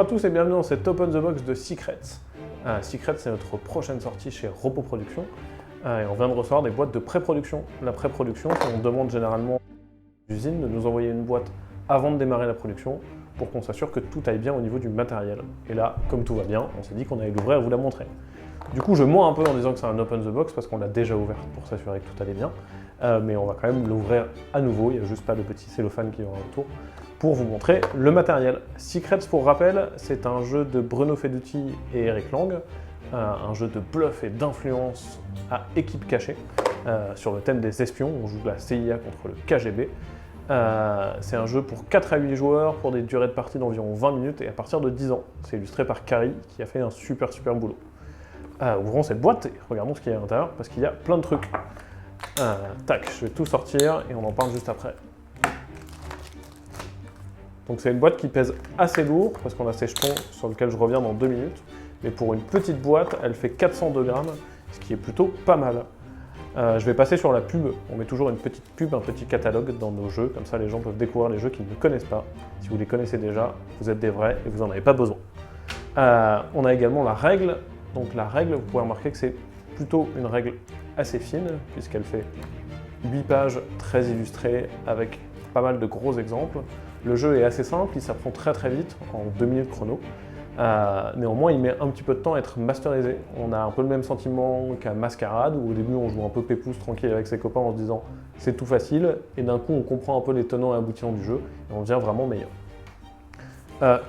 à tous et bienvenue dans cette Open the Box de Secrets. Secrets, c'est notre prochaine sortie chez Repos Production. Et on vient de recevoir des boîtes de pré-production. La pré-production, c'est on demande généralement à l'usine de nous envoyer une boîte avant de démarrer la production pour qu'on s'assure que tout aille bien au niveau du matériel. Et là, comme tout va bien, on s'est dit qu'on allait l'ouvrir et vous la montrer. Du coup, je mens un peu en disant que c'est un Open the Box parce qu'on l'a déjà ouvert pour s'assurer que tout allait bien. Mais on va quand même l'ouvrir à nouveau, il n'y a juste pas de petit cellophane qui aura autour, pour vous montrer le matériel. Secrets, pour rappel, c'est un jeu de Bruno Feduti et Eric Lang, un jeu de bluff et d'influence à équipe cachée, sur le thème des espions. On joue la CIA contre le KGB. C'est un jeu pour 4 à 8 joueurs, pour des durées de partie d'environ 20 minutes et à partir de 10 ans. C'est illustré par Kari, qui a fait un super boulot. Ouvrons cette boîte et regardons ce qu'il y a à l'intérieur, parce qu'il y a plein de trucs. Tac, je vais tout sortir et on en parle juste après. Donc c'est une boîte qui pèse assez lourd, parce qu'on a ces jetons sur lesquels je reviens dans 2 minutes. Mais pour une petite boîte, elle fait 402 grammes, ce qui est plutôt pas mal. Je vais passer sur la pub. On met toujours une petite pub, un petit catalogue dans nos jeux, comme ça les gens peuvent découvrir les jeux qu'ils ne connaissent pas. Si vous les connaissez déjà, vous êtes des vrais et vous n'en avez pas besoin. On a également la règle. Donc la règle, vous pouvez remarquer que c'est plutôt une règle assez fine, puisqu'elle fait 8 pages très illustrées avec pas mal de gros exemples. Le jeu est assez simple, il s'apprend très vite, en 2 minutes chrono. Néanmoins, il met un petit peu de temps à être masterisé. On a un peu le même sentiment qu'à Mascarade, où au début on joue un peu pépouze, tranquille avec ses copains en se disant c'est tout facile, et d'un coup on comprend un peu les tenants et aboutissants du jeu, et on devient vraiment meilleur.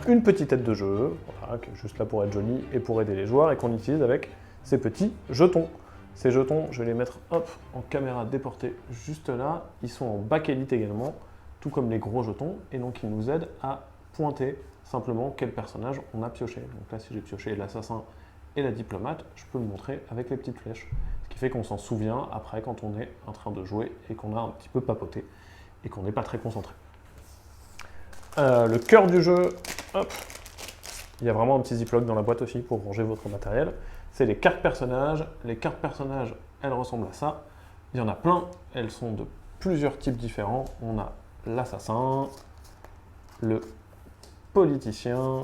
Une petite aide de jeu, voilà, qui est juste là pour être jolie et pour aider les joueurs, et qu'on utilise avec ces petits jetons. Ces jetons, je vais les mettre hop, en caméra déportée juste là. Ils sont en bakélite également, tout comme les gros jetons, et donc ils nous aident à pointer simplement quel personnage on a pioché. Donc là, si j'ai pioché l'assassin et la diplomate, je peux le montrer avec les petites flèches. Ce qui fait qu'on s'en souvient après quand on est en train de jouer et qu'on a un petit peu papoté et qu'on n'est pas très concentré. Le cœur du jeu, hop, il y a vraiment un petit ziploc dans la boîte aussi pour ranger votre matériel. C'est les cartes personnages. Les cartes personnages, elles ressemblent à ça. Il y en a plein, elles sont de plusieurs types différents. On a l'assassin, le politicien,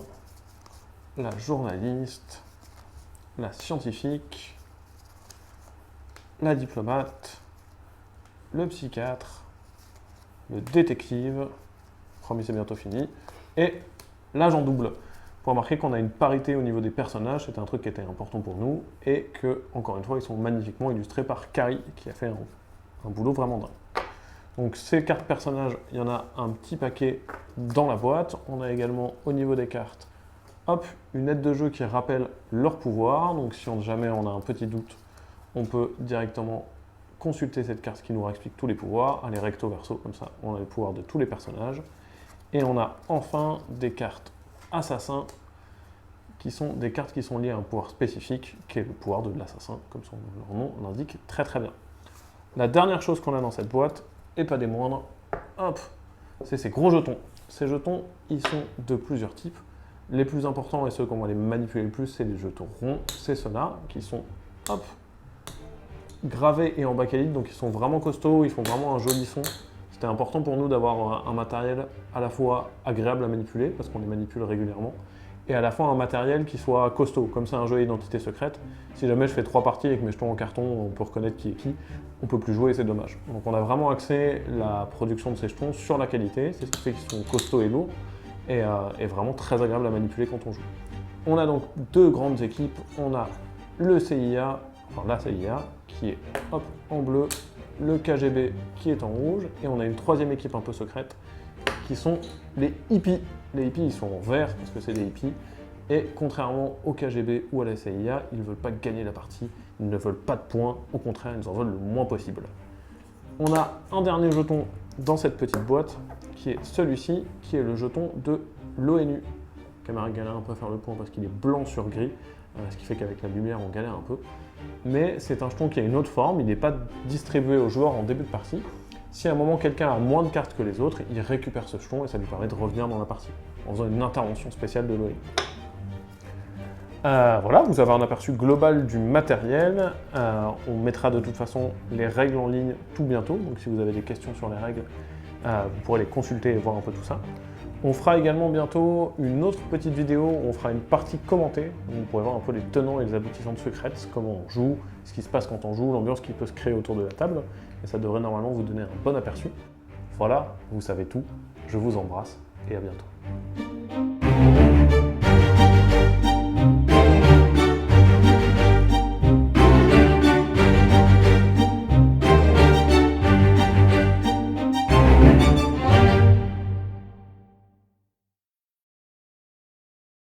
la journaliste, la scientifique, la diplomate, le psychiatre, le détective, promis c'est bientôt fini, et l'agent double. Pour remarquer qu'on a une parité au niveau des personnages, c'était un truc qui était important pour nous, et que, encore une fois, ils sont magnifiquement illustrés par Kari, qui a fait un boulot vraiment dingue. Donc ces cartes personnages, il y en a un petit paquet dans la boîte. On a également au niveau des cartes, hop, une aide de jeu qui rappelle leur pouvoir. Donc si jamais on a un petit doute, on peut directement consulter cette carte qui nous explique tous les pouvoirs. Allez recto verso, comme ça on a les pouvoirs de tous les personnages. Et on a enfin des cartes assassins, qui sont des cartes qui sont liées à un pouvoir spécifique, qui est le pouvoir de l'assassin, comme leur nom l'indique très bien. La dernière chose qu'on a dans cette boîte, et pas des moindres, hop, c'est ces gros jetons. Ces jetons, ils sont de plusieurs types. Les plus importants et ceux qu'on va les manipuler le plus, c'est les jetons ronds. C'est ceux-là, qui sont, hop, gravés et en bakélite, donc ils sont vraiment costauds, ils font vraiment un joli son. C'était important pour nous d'avoir un matériel à la fois agréable à manipuler, parce qu'on les manipule régulièrement, et à la fois un matériel qui soit costaud, comme c'est un jeu à identité secrète. Si jamais je fais 3 parties avec mes jetons en carton, on peut reconnaître qui est qui, on peut plus jouer et c'est dommage. Donc on a vraiment axé la production de ces jetons sur la qualité, c'est ce qui fait qu'ils sont costauds et lourds, et vraiment très agréable à manipuler quand on joue. On a donc 2 grandes équipes, on a le CIA, enfin la CIA, qui est hop, en bleu, le KGB qui est en rouge, et on a une 3e équipe un peu secrète, qui sont les hippies. Les hippies, ils sont en vert parce que c'est des hippies, et contrairement au KGB ou à la CIA, ils ne veulent pas gagner la partie, ils ne veulent pas de points, au contraire, ils en veulent le moins possible. On a un dernier jeton dans cette petite boîte, qui est celui-ci, qui est le jeton de l'ONU. La caméra galère un peu à faire le point parce qu'il est blanc sur gris, ce qui fait qu'avec la lumière, on galère un peu. Mais c'est un jeton qui a une autre forme, il n'est pas distribué aux joueurs en début de partie. Si à un moment quelqu'un a moins de cartes que les autres, il récupère ce jeton et ça lui permet de revenir dans la partie, en faisant une intervention spéciale de l'ONU. Voilà, vous avez un aperçu global du matériel. On mettra de toute façon les règles en ligne tout bientôt, donc si vous avez des questions sur les règles, vous pourrez les consulter et voir un peu tout ça. On fera également bientôt une autre petite vidéo où on fera une partie commentée, où vous pourrez voir un peu les tenants et les aboutissants de Secrets, comment on joue, ce qui se passe quand on joue, l'ambiance qui peut se créer autour de la table, et ça devrait normalement vous donner un bon aperçu. Voilà, vous savez tout, je vous embrasse et à bientôt.